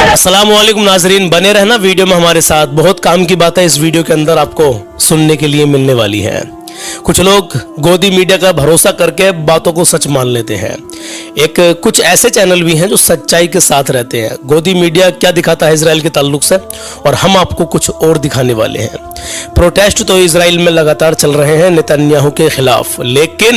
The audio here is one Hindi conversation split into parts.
अस्सलाम वालेकुम नाजरीन, बने रहना वीडियो में हमारे साथ। बहुत काम की बातें इस वीडियो के अंदर आपको सुनने के लिए मिलने वाली हैं। कुछ लोग गोदी मीडिया का भरोसा करके बातों को सच मान लेते हैं। कुछ ऐसे चैनल भी हैं जो सच्चाई के साथ रहते हैं। गोदी मीडिया क्या दिखाता है इजराइल के ताल्लुक से, और हम आपको कुछ और दिखाने वाले हैं। प्रोटेस्ट तो इजराइल में लगातार चल रहे हैं नेतन्याहू के खिलाफ, लेकिन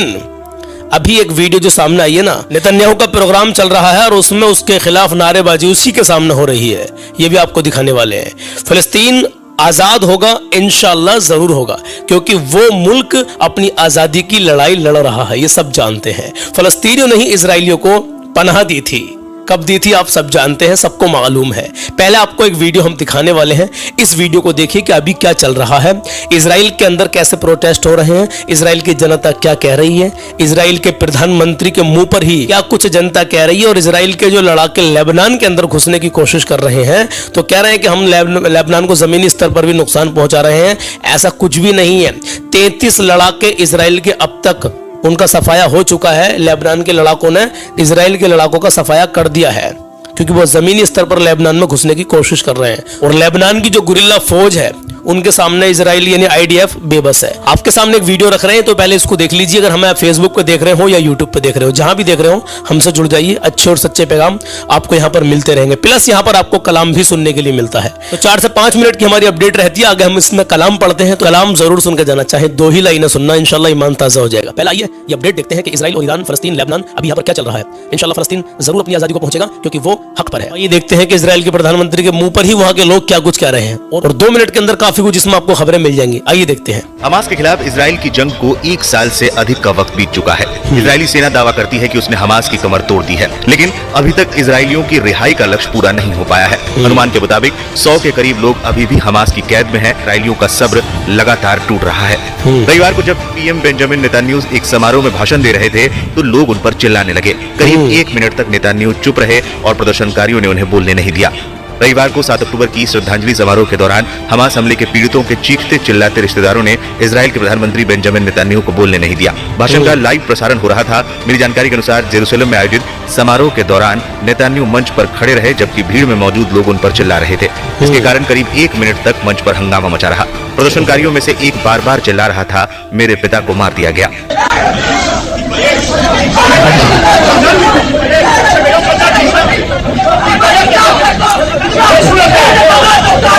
अभी एक वीडियो जो सामने आई है ना, नेतन्याहू का प्रोग्राम चल रहा है और उसमें उसके खिलाफ नारेबाजी उसी के सामने हो रही है। ये भी आपको दिखाने वाले हैं। फिलिस्तीन आजाद होगा, इंशाअल्लाह जरूर होगा, क्योंकि वो मुल्क अपनी आजादी की लड़ाई लड़ रहा है, ये सब जानते हैं। फलस्तीनियों ने ही इजराइलियों को पनाह दी थी। कब दी थी आप सब जानते हैं, सबको मालूम है। पहले आपको एक वीडियो हम दिखाने वाले हैं। इस वीडियो को देखिए कि अभी क्या चल रहा है, इजराइल के अंदर कैसे प्रोटेस्ट हो रहे हैं, इजराइल की जनता क्या कह रही है, इजराइल के प्रधानमंत्री के मुंह पर ही क्या कुछ जनता कह रही है, और इजराइल के जो लड़ाके लेबनान के अंदर घुसने की कोशिश कर रहे हैं तो कह रहे हैं कि हम लेबनान को जमीनी स्तर पर भी नुकसान पहुंचा रहे हैं। ऐसा कुछ भी नहीं है। 33 लड़ाके इजराइल के अब तक उनका सफाया हो चुका है। लेबनान के लड़ाकों ने इजराइल के लड़ाकों का सफाया कर दिया है, क्योंकि वो जमीनी स्तर पर लेबनान में घुसने की कोशिश कर रहे हैं। और लेबनान की जो गुरिल्ला फौज है उनके सामने इजराइल यानी आईडीएफ बेबस है। आपके सामने एक वीडियो रख रहे हैं, तो पहले इसको देख लीजिए। अगर हमें फेसबुक पे देख रहे हो या यूट्यूब पे देख रहे हो, जहां भी देख रहे हो हमसे जुड़ जाइए। अच्छे और सच्चे पैगाम आपको यहाँ पर मिलते रहेंगे, प्लस यहाँ पर आपको कलाम भी सुनने के लिए मिलता है। तो 4 से 5 मिनट की हमारी अपडेट रहती है। आगे हम इसमें कलाम पढ़ते हैं, तो कलाम जरूर सुनकर जाना, चाहे 2 ही लाइनें सुनना, इंशाल्लाह ईमान ताजा हो जाएगा। पहले आइए ये अपडेट देखते हैं कि इजराइल और ईरान, फलस्तीन, लेबनान अभी यहाँ पर क्या चल रहा है। इंशाल्लाह फलस्तीन जरूर अपनी आजादी को पहुंचेगा, क्योंकि वो हक पर है। ये देखते हैं कि इजराइल के प्रधानमंत्री के मुंह पर ही वहां के लोग क्या कुछ कह रहे हैं, और 2 मिनट के अंदर काफी कुछ इसमें आपको मिल जाएंगी। आइए देखते हैं। हमास के खिलाफ इजराइल की जंग को 1 साल से अधिक का वक्त बीत चुका है। इजरायली सेना दावा करती है कि उसने हमास की कमर तोड़ दी है, लेकिन अभी तक इजरायलियों की रिहाई का लक्ष्य पूरा नहीं हो पाया है। अनुमान के मुताबिक 100 के करीब लोग अभी भी हमास की कैद में हैं। इजरायलियों का सब्र लगातार टूट रहा है। रविवार को जब पीएम बेंजामिन नेतन्याहू एक समारोह में भाषण दे रहे थे तो लोग उन पर चिल्लाने लगे। करीब 1 मिनट तक नेतन्याहू चुप रहे और प्रदर्शनकारियों ने उन्हें बोलने नहीं दिया। रविवार को 7 अक्टूबर की श्रद्धांजलि समारोह के दौरान हमास हमले के पीड़ितों के चीखते चिल्लाते रिश्तेदारों ने इजराइल के प्रधानमंत्री बेंजामिन नेतन्याहू को बोलने नहीं दिया। भाषण का लाइव प्रसारण हो रहा था। मेरी जानकारी के अनुसार जेरूसलम में आयोजित समारोह के दौरान नेतन्याहू मंच पर खड़े रहे, जबकि भीड़ में मौजूद लोग उन पर चिल्ला रहे थे। इसके कारण करीब 1 मिनट तक मंच पर हंगामा मचा रहा। प्रदर्शनकारियों में से एक बार-बार चिल्ला रहा था, मेरे पिता को मार दिया गया।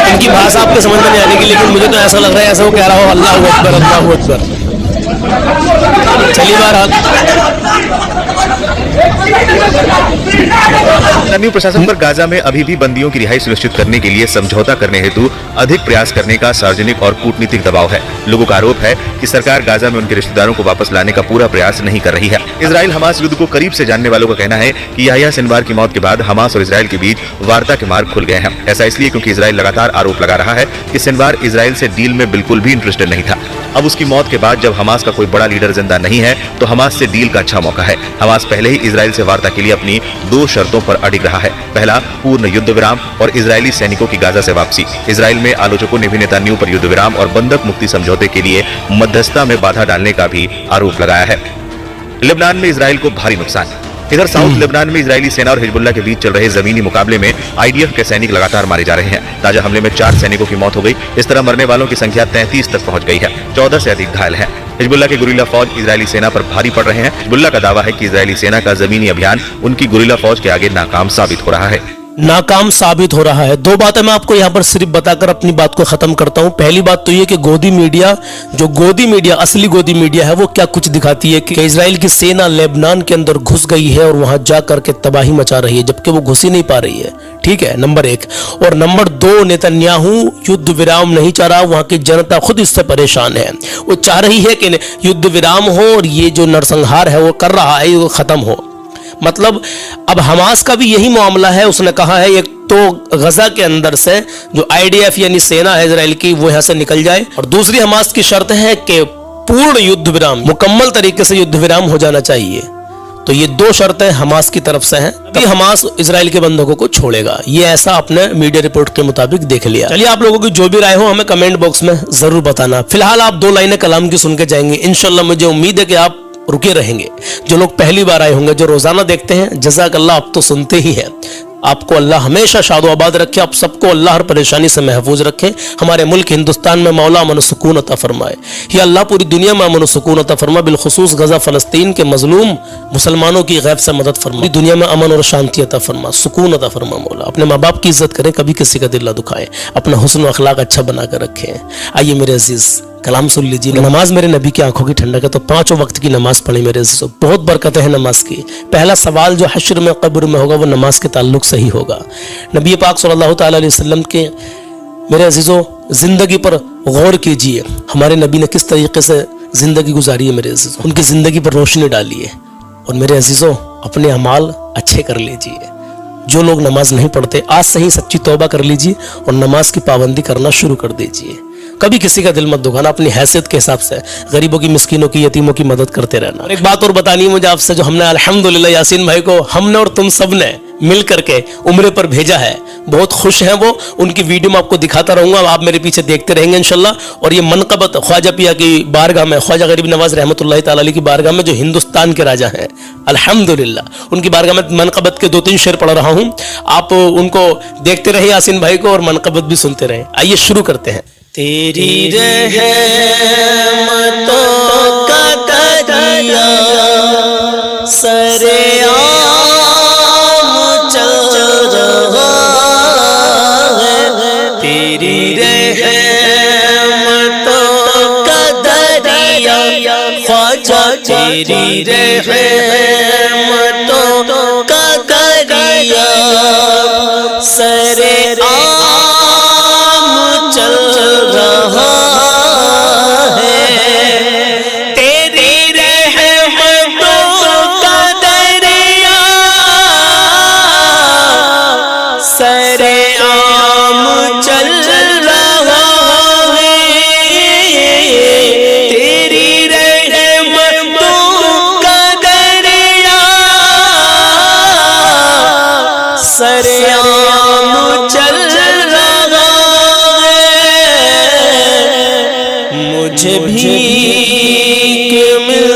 इनकी भाषा आपके समझ में नहीं आने की, लेकिन मुझे तो ऐसा लग रहा है ऐसा वो कह रहा हो, अल्लाह अकबर अल्लाह अकबर। चलिए नेतन्याहू प्रशासन पर गाजा में अभी भी बंदियों की रिहाई सुनिश्चित करने के लिए समझौता करने हेतु अधिक प्रयास करने का सार्वजनिक और कूटनीतिक दबाव है। लोगों का आरोप है कि सरकार गाजा में उनके रिश्तेदारों को वापस लाने का पूरा प्रयास नहीं कर रही है। इजराइल हमास युद्ध को करीब से जानने वालों का कहना है कि याह्या सिनवार की मौत के बाद हमास और इजराइल के बीच वार्ता के मार्ग खुल गए हैं। ऐसा इसलिए क्योंकि इजराइल लगातार आरोप लगा रहा है कि सिनवार इजराइल से डील में बिल्कुल भी इंटरेस्टेड नहीं था। अब उसकी मौत के बाद जब हमास का कोई बड़ा लीडर जिंदा नहीं है तो हमास से डील का अच्छा मौका है। हमास पहले ही इजराइल से वार्ता के लिए अपनी 2 शर्तों पर अड़िग रहा है। पहला, पूर्ण युद्ध विराम और इजरायली सैनिकों की गाजा से वापसी। इजराइल में आलोचकों ने भी नेतन्याहू पर युद्ध विराम और बंधक मुक्ति समझौते के लिए मध्यस्थता में बाधा डालने का भी आरोप लगाया है। लेबनान में इजराइल को भारी नुकसान। इधर साउथ लेबनान में इजरायली सेना और हिजबुल्ला के बीच चल रहे जमीनी मुकाबले में आईडीएफ के सैनिक लगातार मारे जा रहे हैं। ताजा हमले में 4 सैनिकों की मौत हो गई। इस तरह मरने वालों की संख्या 33 तक पहुंच गई है। 14 से अधिक घायल हैं। हिजबुल्ला के गुरिल्ला फौज इजरायली सेना पर भारी पड़ रहे हैं। हिजबुल्ला का दावा है कि इजरायली सेना का जमीनी अभियान उनकी गुरिल्ला फौज के आगे नाकाम साबित हो रहा है। नाकाम साबित हो रहा है। 2 बातें मैं आपको यहाँ पर सिर्फ बताकर अपनी बात को खत्म करता हूँ। पहली बात तो ये कि गोदी मीडिया, असली गोदी मीडिया है, वो क्या कुछ दिखाती है कि इजराइल की सेना लेबनान के अंदर घुस गई है और वहां जाकर के तबाही मचा रही है, जबकि वो घुस ही नहीं पा रही है। ठीक है, नंबर 1। और नंबर 2, नेतन्याहू युद्ध विराम नहीं चाह रहा, वहां की जनता खुद इससे परेशान है। वो चाह रही है कि युद्ध विराम हो और ये जो नरसंहार है वो कर रहा है वो खत्म हो। मतलब अब हमास का भी यही मामला है। उसने कहा है एक तो गजा के अंदर से जो आईडीएफ यानी सेना है इजराइल की वो यहां से निकल जाए, और दूसरी हमास की शर्त है कि पूर्ण युद्ध विराम, मुकम्मल तरीके से युद्ध विराम हो जाना चाहिए। तो ये 2 शर्तें हमास की तरफ से हैं, तभी हमास इजराइल के बंधकों को छोड़ेगा। ये ऐसा आपने मीडिया रिपोर्ट के मुताबिक देख लिया। चलिए, आप लोगों की जो भी राय हो हमें कमेंट बॉक्स में जरूर बताना। फिलहाल आप 2 लाइनें कलाम की सुन के जाएंगे। इंशाल्लाह मुझे उम्मीद है कि आप रुके रहेंगे। जो लोग पहली बार आए होंगे, जो रोजाना देखते हैं, जज़ाकल्लाह, आप तो सुनते ही हैं। आपको अल्लाह हमेशा शादो आबाद रखे, आप सबको अल्लाह हर परेशानी से महफूज रखे। हमारे मुल्क हिंदुस्तान में मौला अमन सुकून अता फरमाए। या अल्लाह पूरी दुनिया में अमन सुकून अता फरमा, बिलखुसूस गजा फ़लस्तीन के मजलूम मुसलमानों की गैब से मदद फरमा। पूरी दुनिया में अमन और शांति अता फरमा, सुकून अता फरमा मौला। अपने माँ बाप की इज्जत करें, कभी किसी का दिल ना दुखाएं, अपना हुस्न अखलाक अच्छा बना कर रखें। आइए मेरे अजीज कलाम सुन लीजिए। नमाज मेरे नबी की आंखों की ठंडक है, तो 5 वक्त की नमाज पढ़ी मेरे अजीजों, बहुत बरकतें हैं नमाज की। पहला सवाल जो हश्र में कब्र में होगा वो नमाज के ताल्लुक से ही होगा। नबी पाक सल्लल्लाहु ताला अलैहि वसल्लम के मेरे अजीजों जिंदगी पर गौर कीजिए। हमारे नबी ने किस तरीके से जिंदगी गुजारी है मेरे अजीजों, उनकी जिंदगी पर रोशनी डाली है। और मेरे अजीजों अपने अमाल अच्छे कर लीजिए। जो लोग नमाज नहीं पढ़ते आज से ही सच्ची तौबा कर लीजिए और नमाज की पाबंदी करना शुरू कर दीजिए। कभी किसी का दिल मत दुखाना, अपनी हैसियत के हिसाब से गरीबों की, मिस्किनों की, यतीमों की मदद करते रहना। और एक बात और बतानी है मुझे आपसे, जो हमने अल्हम्दुलिल्लाह यासीन भाई को हमने और तुम सब ने मिल करके उम्रे पर भेजा है, बहुत खुश हैं वो। उनकी वीडियो में आपको दिखाता रहूंगा, आप मेरे पीछे देखते रहेंगे इंशाल्लाह। और ये मनकबत ख्वाजा पिया की बारगाह में, ख्वाजा गरीब नवाज रहमतुल्लाह ताला अलैह की बारगाह में, जो हिंदुस्तान के राजा हैं अल्हम्दुलिल्लाह, उनकी बारगाह में मनकबत के 2-3 शेर पढ़ रहा हूं। आप उनको देखते रहे यासीन भाई को, और मनकबत भी सुनते रहे। आइए शुरू करते हैं। तेरी रहमतों का दरिया सरेआम चल रहा है, तेरी रहमतों का दरिया ख्वाजा, तेरी रहमतों का दरिया सरेआम चल रहा है, तेरी रहमतों का दरिया सरेआम चल रहा है, तेरी रहमतों का दरिया सरेआम चल रहा है। मुझे भीख मिल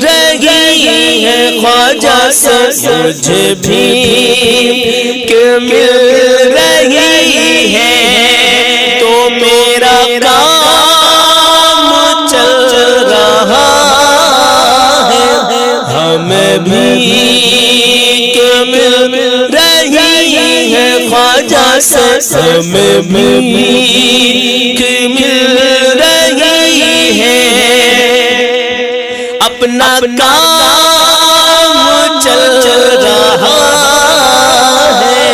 रही है ख्वाजा से, मुझे भीख मिल रही है, तो मेरा काम चल रहा है। हमें भीख मिल रही है ख्वाजा से, हमें भीख मिल रही है, अपना काम चल रहा है।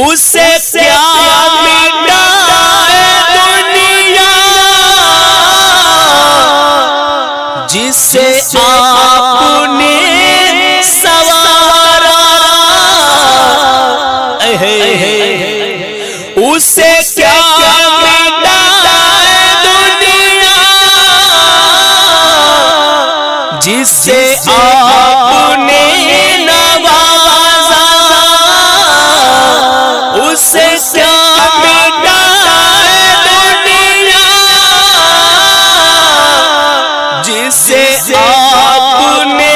उसे क्या मिटा है दुनिया जिसे आपने सवारा, उसे क्या मिटा है दुनिया जिसे आपने नवाजा, उसे क्या मिटा है दुनिया जिसे आपने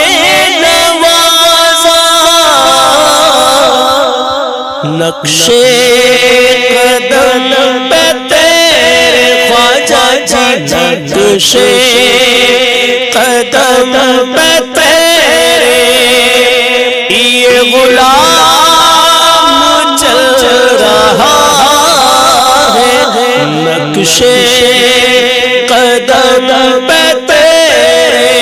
नवाजा। नक्शे कदम पे तेरे ख्वाजा जी, नक्शे कदम पे तेरे ये गुलाम चल रहा है, नक्शे कदम पे तेरे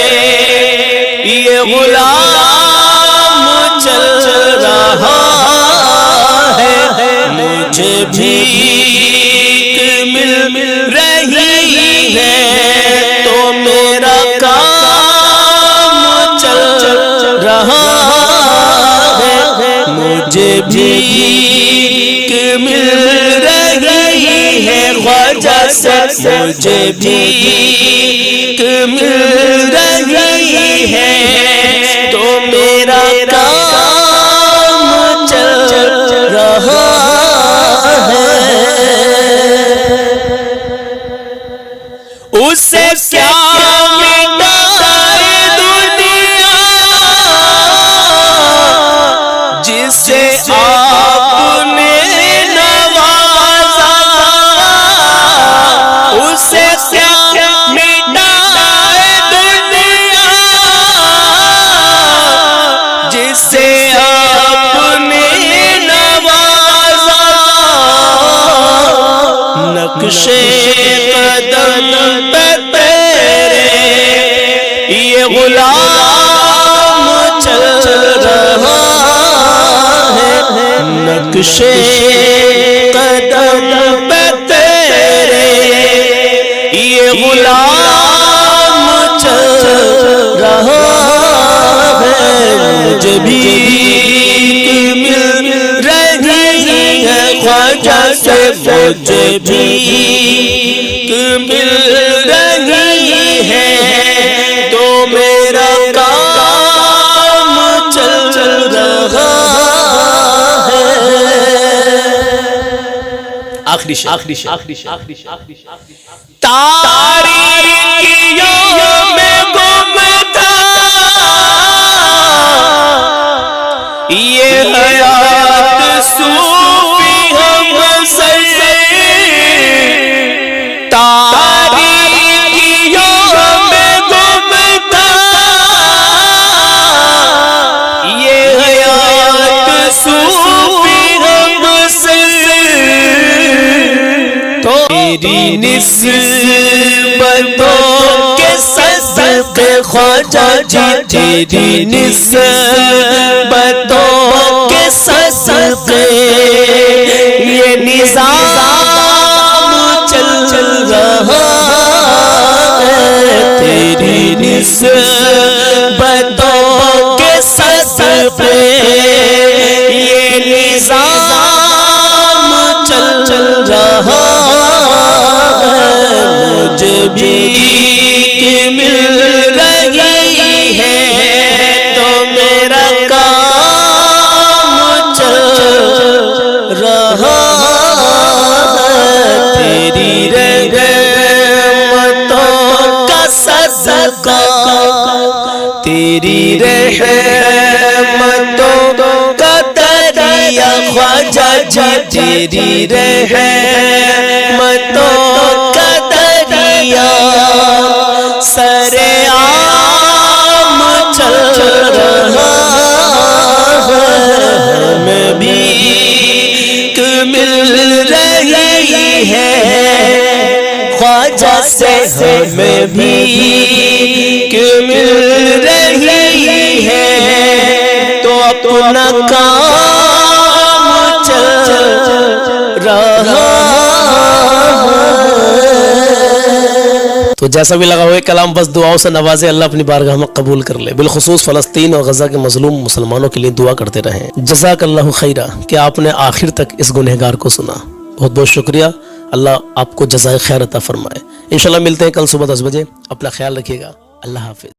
ये गुलाम चल रहा है। मुझे भीख मिल रही है, तो मेरा काम चल रहा है। मुझे भीख मिल रही है ख्वाजा से, मुझे भीख मिल रही है, तो मेरा काम चल रहा है। उसे क्या मिटा है दुनिया नक्शे कदम पे तेरे ये गुलाम चल रहा है, मुझे भी मिल रही है ख्वाजा से, मुझे भी मिल रही है, तो मेरा काम चल रहा है। आखिरी तारीकियों में गुम था ये हयात सूफी हमसर, तारीकियों में गुम था ये हयात सूफी हमसर, तो तेरी निस्बतों के सदक़े ख्वाजा जी, तेरी निस्बतों के सदक़े ये निज़ाम चल रहा है, तेरी निस्बतों के सदक़े ये निज़ाम चल रहा है, मुझे भी मिल रही है, तो मेरा काम चल रहा है, तेरी रहमतों का सदका, तेरी रहमतों का दरिया ख्वाजा जी, तेरी रहमतों का दरिया सरे आम चल रहा है, हमें भी मिल रही है ख्वाजा से, हमें भी मिल रही है, तो अपना काम चल रहा है। तो जैसा भी लगा हुआ कलाम बस दुआओं से नवाजे, अल्लाह अपनी बारगाह में कबूल कर ले। बिलखुसूस फ़लस्तीन और गज़ा के मज़लूम मुसलमानों के लिए दुआ करते रहें। जज़ाकल्लाहु खैरा कि आपने आखिर तक इस गुनहगार को सुना, बहुत बहुत शुक्रिया। अल्लाह आपको जज़ाए खैर अता फरमाए। इंशाल्लाह मिलते हैं कल सुबह 10 बजे। अपना ख्याल रखिएगा। अल्लाह हाफ़िज़।